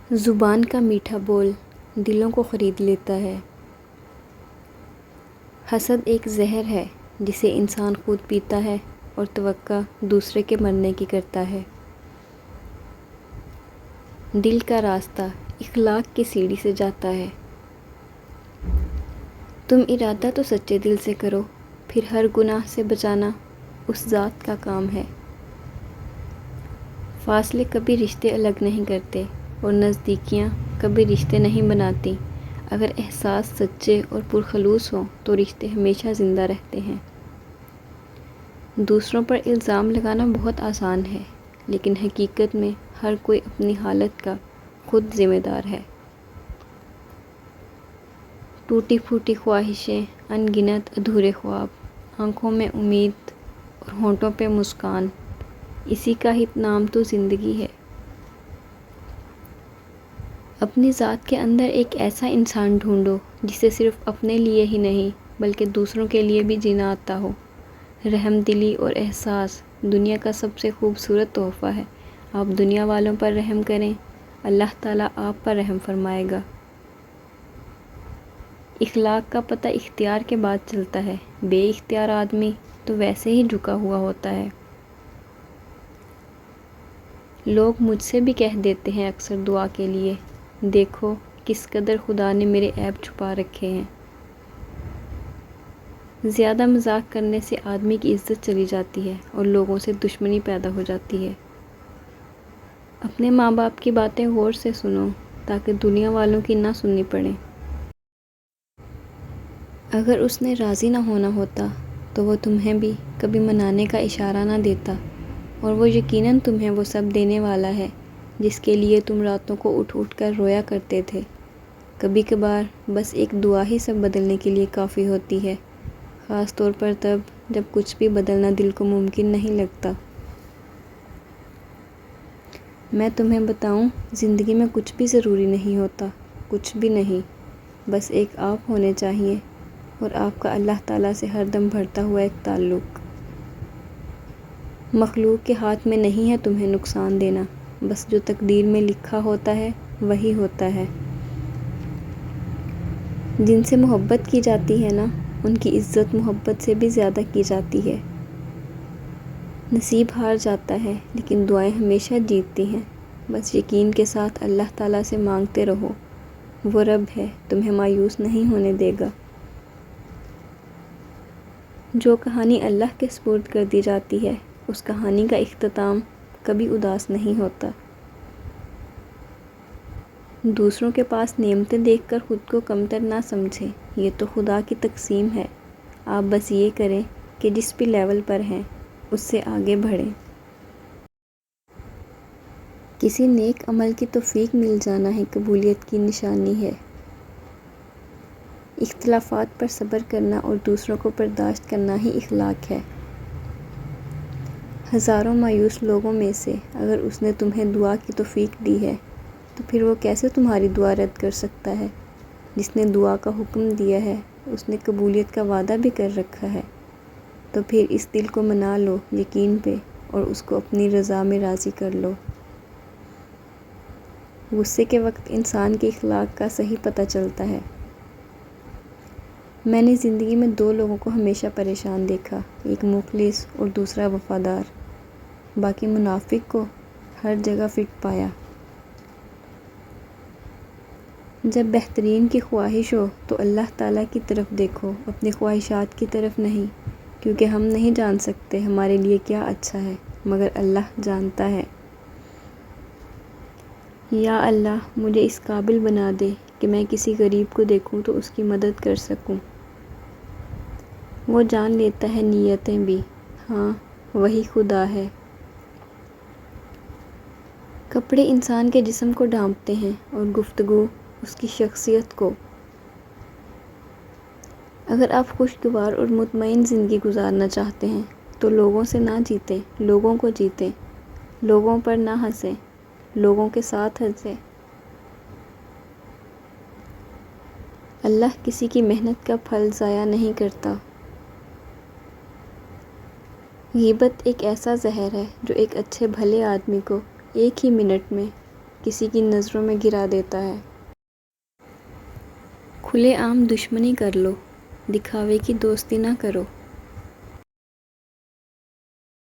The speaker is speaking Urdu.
زبان کا میٹھا بول دلوں کو خرید لیتا ہے۔ حسد ایک زہر ہے جسے انسان خود پیتا ہے اور توقع دوسرے کے مرنے کی کرتا ہے۔ دل کا راستہ اخلاق کی سیڑھی سے جاتا ہے۔ تم ارادہ تو سچے دل سے کرو، پھر ہر گناہ سے بچانا اس ذات کا کام ہے۔ فاصلے کبھی رشتے الگ نہیں کرتے اور نزدیکیاں کبھی رشتے نہیں بناتی۔ اگر احساس سچے اور پرخلوص ہوں تو رشتے ہمیشہ زندہ رہتے ہیں۔ دوسروں پر الزام لگانا بہت آسان ہے، لیکن حقیقت میں ہر کوئی اپنی حالت کا خود ذمہ دار ہے۔ ٹوٹی پھوٹی خواہشیں، ان گنت ادھورے خواب، آنکھوں میں امید اور ہونٹوں پہ مسکان، اسی کا ہی نام تو زندگی ہے۔ اپنی ذات کے اندر ایک ایسا انسان ڈھونڈو جسے صرف اپنے لیے ہی نہیں بلکہ دوسروں کے لیے بھی جینا آتا ہو۔ رحم دلی اور احساس دنیا کا سب سے خوبصورت تحفہ ہے۔ آپ دنیا والوں پر رحم کریں، اللہ تعالیٰ آپ پر رحم فرمائے گا۔ اخلاق کا پتہ اختیار کے بعد چلتا ہے، بے اختیار آدمی تو ویسے ہی جھکا ہوا ہوتا ہے۔ لوگ مجھ سے بھی کہہ دیتے ہیں اکثر دعا کے لیے، دیکھو کس قدر خدا نے میرے عیب چھپا رکھے ہیں۔ زیادہ مذاق کرنے سے آدمی کی عزت چلی جاتی ہے اور لوگوں سے دشمنی پیدا ہو جاتی ہے۔ اپنے ماں باپ کی باتیں غور سے سنو تاکہ دنیا والوں کی نہ سننی پڑیں۔ اگر اس نے راضی نہ ہونا ہوتا تو وہ تمہیں بھی کبھی منانے کا اشارہ نہ دیتا، اور وہ یقیناً تمہیں وہ سب دینے والا ہے جس کے لیے تم راتوں کو اٹھ اٹھ کر رویا کرتے تھے۔ کبھی کبھار بس ایک دعا ہی سب بدلنے کے لیے کافی ہوتی ہے، خاص طور پر تب جب کچھ بھی بدلنا دل کو ممکن نہیں لگتا۔ میں تمہیں بتاؤں، زندگی میں کچھ بھی ضروری نہیں ہوتا، کچھ بھی نہیں، بس ایک آپ ہونے چاہیے اور آپ کا اللہ تعالیٰ سے ہر دم بڑھتا ہوا ایک تعلق۔ مخلوق کے ہاتھ میں نہیں ہے تمہیں نقصان دینا، بس جو تقدیر میں لکھا ہوتا ہے وہی ہوتا ہے۔ جن سے محبت کی جاتی ہے نا، ان کی عزت محبت سے بھی زیادہ کی جاتی ہے۔ نصیب ہار جاتا ہے لیکن دعائیں ہمیشہ جیتتی ہیں۔ بس یقین کے ساتھ اللہ تعالیٰ سے مانگتے رہو، وہ رب ہے، تمہیں مایوس نہیں ہونے دے گا۔ جو کہانی اللہ کے سپرد کر دی جاتی ہے، اس کہانی کا اختتام کبھی اداس نہیں ہوتا۔ دوسروں کے پاس نعمتیں دیکھ کر خود کو کمتر نہ سمجھیں، یہ تو خدا کی تقسیم ہے۔ آپ بس یہ کریں کہ جس بھی لیول پر ہیں اس سے آگے بڑھیں۔ کسی نیک عمل کی توفیق مل جانا ہی قبولیت کی نشانی ہے۔ اختلافات پر صبر کرنا اور دوسروں کو برداشت کرنا ہی اخلاق ہے۔ ہزاروں مایوس لوگوں میں سے اگر اس نے تمہیں دعا کی توفیق دی ہے تو پھر وہ کیسے تمہاری دعا رد کر سکتا ہے؟ جس نے دعا کا حکم دیا ہے اس نے قبولیت کا وعدہ بھی کر رکھا ہے، تو پھر اس دل کو منا لو یقین پہ اور اس کو اپنی رضا میں راضی کر لو۔ غصے کے وقت انسان کے اخلاق کا صحیح پتہ چلتا ہے۔ میں نے زندگی میں دو لوگوں کو ہمیشہ پریشان دیکھا، ایک مخلص اور دوسرا وفادار۔ باقی منافق کو ہر جگہ فٹ پایا۔ جب بہترین کی خواہش ہو تو اللہ تعالیٰ کی طرف دیکھو، اپنی خواہشات کی طرف نہیں، کیونکہ ہم نہیں جان سکتے ہمارے لیے کیا اچھا ہے، مگر اللہ جانتا ہے۔ یا اللہ مجھے اس قابل بنا دے کہ میں کسی غریب کو دیکھوں تو اس کی مدد کر سکوں۔ وہ جان لیتا ہے نیتیں بھی، ہاں وہی خدا ہے۔ کپڑے انسان کے جسم کو ڈھانپتے ہیں اور گفتگو اس کی شخصیت کو۔ اگر آپ خوشگوار اور مطمئن زندگی گزارنا چاہتے ہیں تو لوگوں سے نہ جیتیں، لوگوں کو جیتیں۔ لوگوں پر نہ ہنسیں، لوگوں کے ساتھ ہنسیں۔ اللہ کسی کی محنت کا پھل ضائع نہیں کرتا۔ غیبت ایک ایسا زہر ہے جو ایک اچھے بھلے آدمی کو ایک ہی منٹ میں کسی کی نظروں میں گرا دیتا ہے۔ کھلے عام دشمنی کر لو، دکھاوے کی دوستی نہ کرو۔